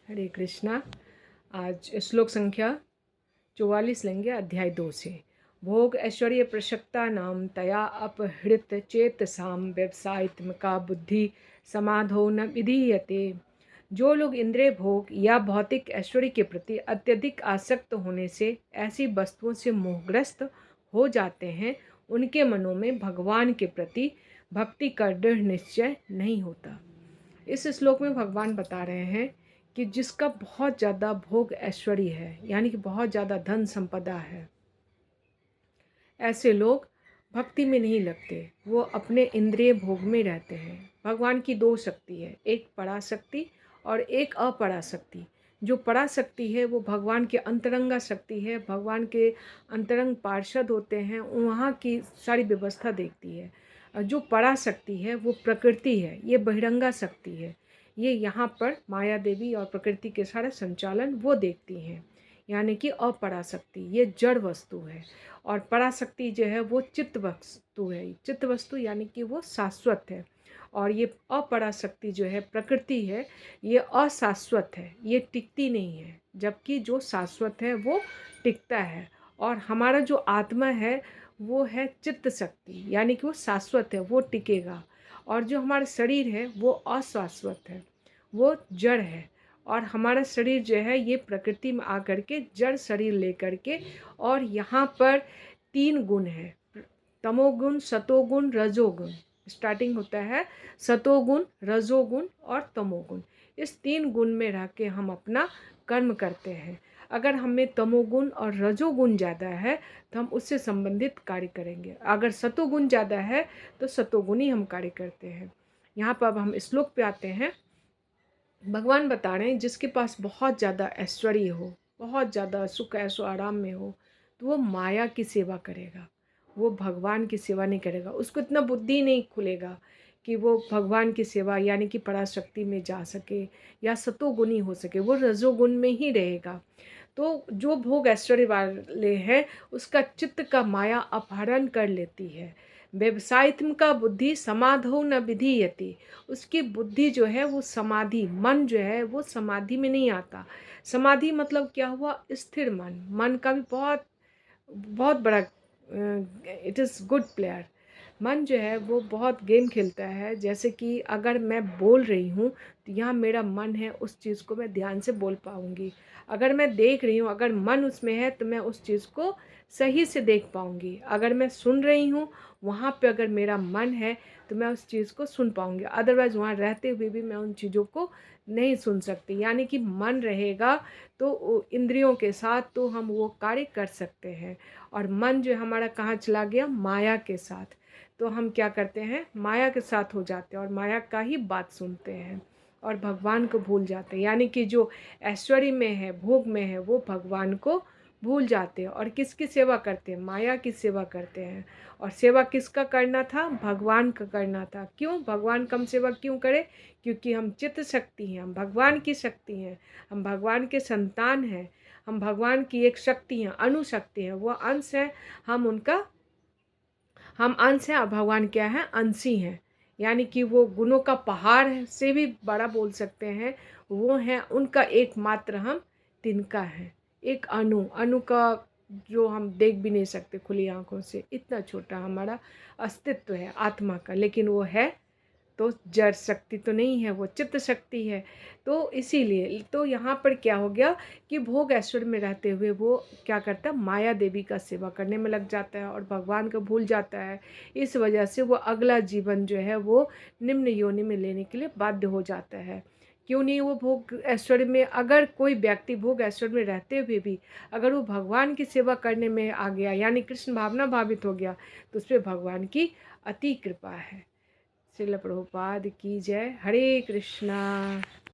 हरे कृष्णा। आज श्लोक संख्या 44 लेंगे अध्याय 2 से। भोग ऐश्वर्य प्रशक्ता नाम तया अपहृत चेतसाम व्यवसायत्मका बुद्धि समाधो न विधीयते। जो लोग इंद्रिय भोग या भौतिक ऐश्वर्य के प्रति अत्यधिक आसक्त होने से ऐसी वस्तुओं से मोहग्रस्त हो जाते हैं, उनके मनों में भगवान के प्रति भक्ति का दृढ़ निश्चय नहीं होता। इस श्लोक में भगवान बता रहे हैं कि जिसका बहुत ज़्यादा भोग ऐश्वर्य है, यानी कि बहुत ज़्यादा धन संपदा है, ऐसे लोग भक्ति में नहीं लगते, वो अपने इंद्रिय भोग में रहते हैं। भगवान की दो शक्ति है, एक पराशक्ति और एक अपराशक्ति। जो पराशक्ति है वो भगवान के अंतरंगा शक्ति है, भगवान के अंतरंग पार्षद होते हैं, वहाँ की सारी व्यवस्था देखती है। और जो पराशक्ति है वो प्रकृति है, ये बहिरंगा शक्ति है, ये यहाँ पर माया देवी और प्रकृति के सारा संचालन वो देखती हैं। यानी कि अपराशक्ति ये जड़ वस्तु है और पराशक्ति जो है वो चित्त वस्तु है। चित्त वस्तु यानी कि वो शाश्वत है। और ये अपराशक्ति जो है प्रकृति है, ये अशाश्वत है, ये टिकती नहीं है, जबकि जो शाश्वत है वो टिकता है। और हमारा जो आत्मा है वो है चित्त शक्ति, यानी कि वो शाश्वत है, वो टिकेगा। और जो हमारा शरीर है वो अशाश्वत है, वो जड़ है। और हमारा शरीर जो है ये प्रकृति में आकर के जड़ शरीर लेकर के, और यहाँ पर 3 गुण है, तमोगुण, सतोगुण, रजोगुण। स्टार्टिंग होता है सतोगुण, रजोगुण और तमोगुण। इस 3 गुण में रह के हम अपना कर्म करते हैं। अगर हमें तमोगुण और रजोगुण ज़्यादा है तो हम उससे संबंधित कार्य करेंगे, अगर सतोगुण ज़्यादा है तो सतोगुणी हम कार्य करते हैं। यहाँ पर अब हम श्लोक पे आते हैं। भगवान बता रहे हैं जिसके पास बहुत ज़्यादा ऐश्वर्य हो, बहुत ज़्यादा सुख ऐशो आराम में हो, तो वो माया की सेवा करेगा, वो भगवान की सेवा नहीं करेगा। उसको इतना बुद्धि नहीं खुलेगा कि वो भगवान की सेवा यानी कि पराशक्ति में जा सके या सतोगुणी हो सके, वो रजोगुण में ही रहेगा। तो जो भोग ऐश्वर्य वाले हैं उसका चित्त का माया अपहरण कर लेती है। व्यवसायत्मका बुद्धि समाधो न विधीयते। उसकी बुद्धि जो है वो समाधि, मन जो है वो समाधि में नहीं आता। समाधि मतलब क्या हुआ? स्थिर मन। मन का भी बहुत बहुत बड़ा, इट इज़ गुड प्लेयर। मन जो है वो बहुत गेम खेलता है। जैसे कि अगर मैं बोल रही हूँ तो यहाँ मेरा मन है, उस चीज़ को मैं ध्यान से बोल पाऊँगी। अगर मैं देख रही हूँ, अगर मन उसमें है तो मैं उस चीज़ को सही से देख पाऊँगी। अगर मैं सुन रही हूँ, वहाँ पे अगर मेरा मन है तो मैं उस चीज़ को सुन पाऊँगी। अदरवाइज़ वहाँ रहते हुए भी मैं उन चीज़ों को नहीं सुन सकती। यानी कि मन रहेगा तो इंद्रियों के साथ तो हम वो कार्य कर सकते हैं। और मन जो हमारा कहाँ चला गया? माया के साथ। तो हम क्या करते हैं? माया के साथ हो जाते हैं और माया का ही बात सुनते हैं और भगवान को भूल जाते हैं। यानी कि जो ऐश्वर्य में है, भोग में है, वो भगवान को भूल जाते हैं और किसकी सेवा करते हैं? माया की सेवा करते हैं। और सेवा किसका करना था? भगवान का करना था। क्यों? भगवान का हम सेवा क्यों करें? क्योंकि हम चित्त शक्ति हैं, हम भगवान की शक्ति हैं, हम भगवान के संतान हैं, हम भगवान की एक शक्ति हैं, अणुशक्ति हैं, वो अंश है। हम अंश हैं और भगवान क्या है? अंशी हैं। यानी कि वो गुणों का पहाड़ से भी बड़ा बोल सकते हैं, वो हैं। उनका एकमात्र हम तिनका हैं, एक अणु, अणु का जो हम देख भी नहीं सकते खुली आंखों से, इतना छोटा हमारा अस्तित्व है आत्मा का, लेकिन वो है तो जड़ शक्ति तो नहीं है, वो चित्त शक्ति है। तो इसीलिए तो यहाँ पर क्या हो गया कि भोग ऐश्वर्य में रहते हुए वो क्या करता है? माया देवी का सेवा करने में लग जाता है और भगवान को भूल जाता है। इस वजह से वो अगला जीवन जो है वो निम्न योनि में लेने के लिए बाध्य हो जाता है। क्यों नहीं? वो भोग ऐश्वर्य में, अगर कोई व्यक्ति भोग ऐश्वर्य में रहते हुए भी अगर वो भगवान की सेवा करने में आ गया, यानी कृष्ण भावना भावित हो गया, तो उस पर भगवान की अति कृपा है। श्रील प्रभुपाद की जय। हरे कृष्णा।